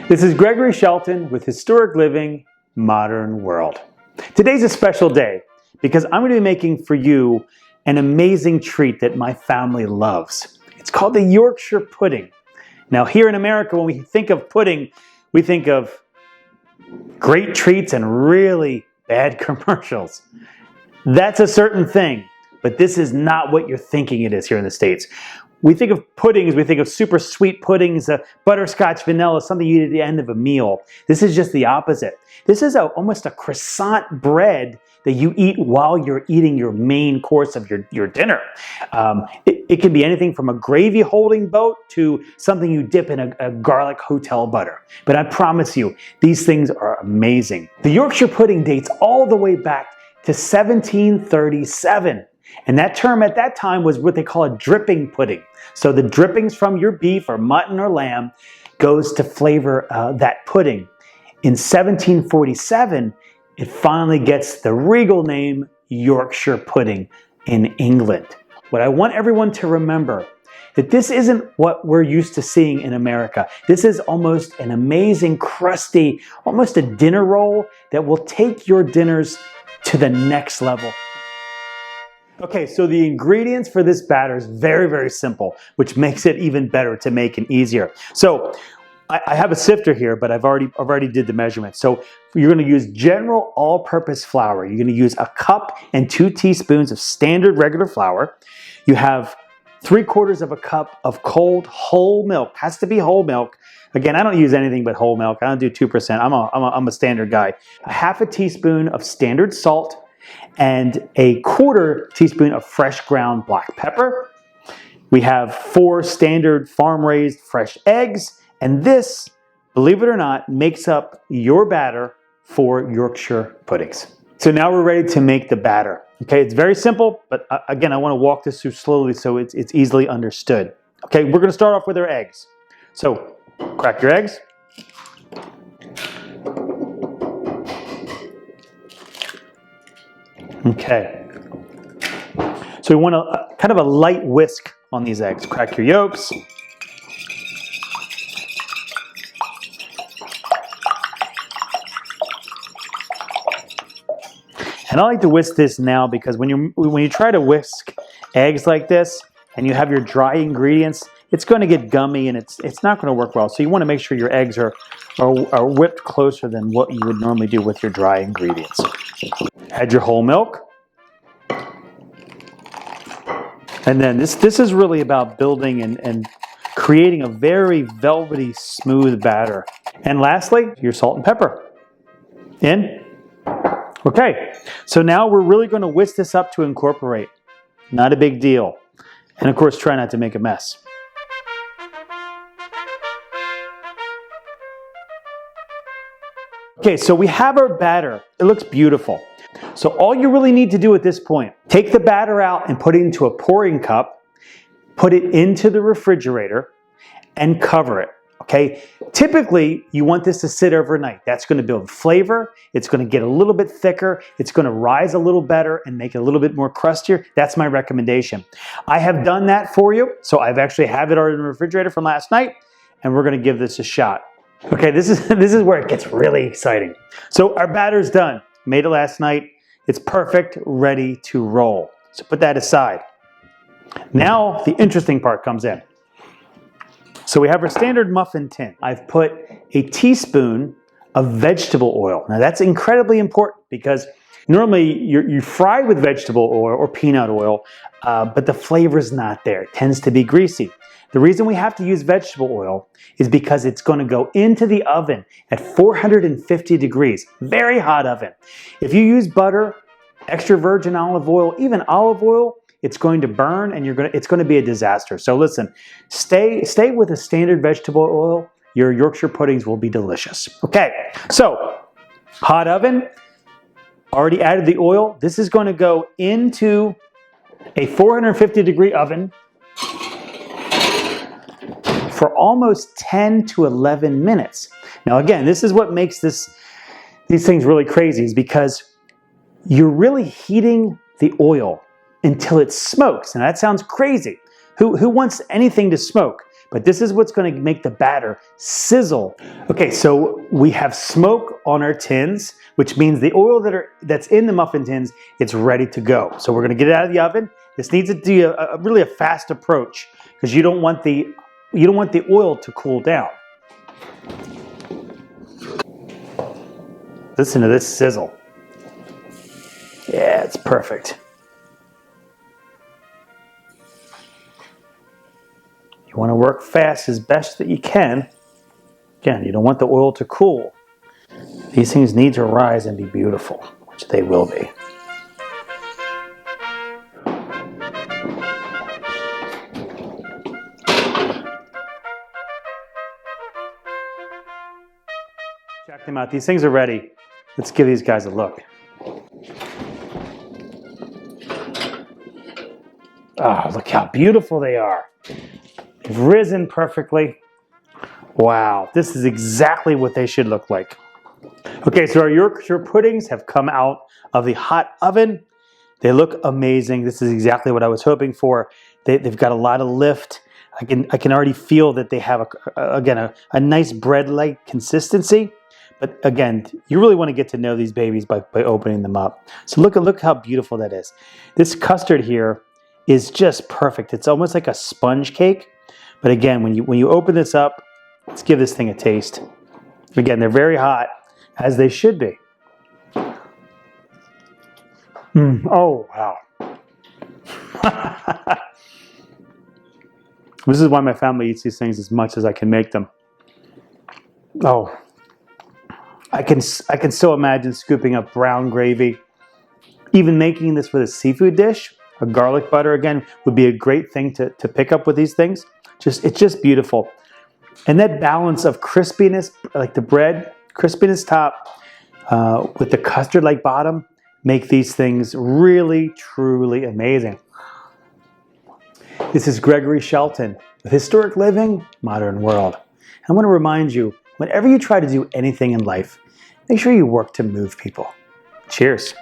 This is Gregory Shelton with Historic Living, Modern World. Today's a special day because I'm going to be making for you an amazing treat that my family loves. It's called the Yorkshire Pudding. Now here in America, when we think of pudding, we think of great treats and really bad commercials. That's a certain thing, but this is not what you're thinking it is here in the States. We think of puddings, we think of super sweet puddings, butterscotch vanilla, something you eat at the end of a meal. This is just the opposite. This is almost a croissant bread that you eat while you're eating your main course of your dinner. It can be anything from a gravy holding boat to something you dip in a garlic hotel butter. But I promise you, these things are amazing. The Yorkshire pudding dates all the way back to 1737. And that term at that time was what they call a dripping pudding. So the drippings from your beef or mutton or lamb goes to flavor that pudding. In 1747, it finally gets the regal name Yorkshire pudding in England. What I want everyone to remember, that this isn't what we're used to seeing in America. This is almost an amazing, crusty, almost a dinner roll that will take your dinners to the next level. Okay, so the ingredients for this batter is very, very simple, which makes it even better to make and easier. So I have a sifter here, but I've already did the measurement. So you're going to use general all-purpose flour. You're going to use 1 cup and 2 teaspoons of standard regular flour. You have 3/4 cup of cold whole milk. Has to be whole milk. Again, I don't use anything but whole milk. I don't do 2%. I'm a standard guy. 1/2 teaspoon of standard salt and 1/4 teaspoon of fresh ground black pepper. We have 4 standard farm-raised fresh eggs, and this, believe it or not, makes up your batter for Yorkshire puddings. So now we're ready to make the batter. Okay, it's very simple, but again, I want to walk this through slowly so it's easily understood. Okay, we're going to start off with our eggs. So crack your eggs. Okay, so we want kind of a light whisk on these eggs. Crack your yolks. And I like to whisk this now because when you try to whisk eggs like this and you have your dry ingredients, it's going to get gummy and it's not going to work well. So you want to make sure your eggs are whipped closer than what you would normally do with your dry ingredients. Add your whole milk. And then this is really about building and creating a very velvety, smooth batter. And lastly, your salt and pepper. In. Okay, so now we're really going to whisk this up to incorporate. Not a big deal. And of course, try not to make a mess. Okay, so we have our batter. It looks beautiful. So all you really need to do at this point, take the batter out and put it into a pouring cup, put it into the refrigerator, and cover it. Okay, typically you want this to sit overnight. That's going to build flavor. It's going to get a little bit thicker. It's going to rise a little better and make it a little bit more crustier. That's my recommendation. I have done that for you. So I've actually have it already in the refrigerator from last night, and we're going to give this a shot. Okay, this is where it gets really exciting. So our batter's done. Made it last night. It's perfect, ready to roll. So put that aside. Now the interesting part comes in. So we have our standard muffin tin. I've put a teaspoon of vegetable oil. Now that's incredibly important because normally you fry with vegetable oil or peanut oil, but the flavor is not there. It tends to be greasy. The reason we have to use vegetable oil is because it's going to go into the oven at 450 degrees, very hot oven. If you use butter, extra virgin olive oil, even olive oil, it's going to burn and it's going to be a disaster. So listen, stay with a standard vegetable oil. Your Yorkshire puddings will be delicious. Okay, so hot oven, already added the oil. This is going to go into a 450 degree oven for almost 10 to 11 minutes. Now again, this is what makes these things really crazy, is because you're really heating the oil until it smokes. Now that sounds crazy. Who wants anything to smoke? but this is what's going to make the batter sizzle. Okay, so we have smoke on our tins, which means the oil that's in the muffin tins, it's ready to go. So we're going to get it out of the oven. This needs to be really a fast approach because you don't want the oil to cool down. Listen to this sizzle. Yeah, it's perfect. You want to work fast as best that you can. Again, you don't want the oil to cool. These things need to rise and be beautiful, which they will be. Check them out. These things are ready. Let's give these guys a look. Ah, look how beautiful they are. They've risen perfectly. Wow, this is exactly what they should look like. Okay, so our Yorkshire puddings have come out of the hot oven. They look amazing. This is exactly what I was hoping for. They've got a lot of lift. I can already feel that they have a nice bread-like consistency. But again, you really want to get to know these babies by opening them up. So look how beautiful that is. This custard here is just perfect. It's almost like a sponge cake. But again, when you open this up, let's give this thing a taste. Again, they're very hot, as they should be. Oh, wow. This is why my family eats these things as much as I can make them. Oh, I can so imagine scooping up brown gravy. Even making this with a seafood dish, a garlic butter again, would be a great thing to pick up with these things. It's just beautiful. And that balance of crispiness, like the bread, crispiness top, with the custard-like bottom, make these things really, truly amazing. This is Gregory Shelton with Historic Living, Modern World. I want to remind you, whenever you try to do anything in life, make sure you work to move people. Cheers.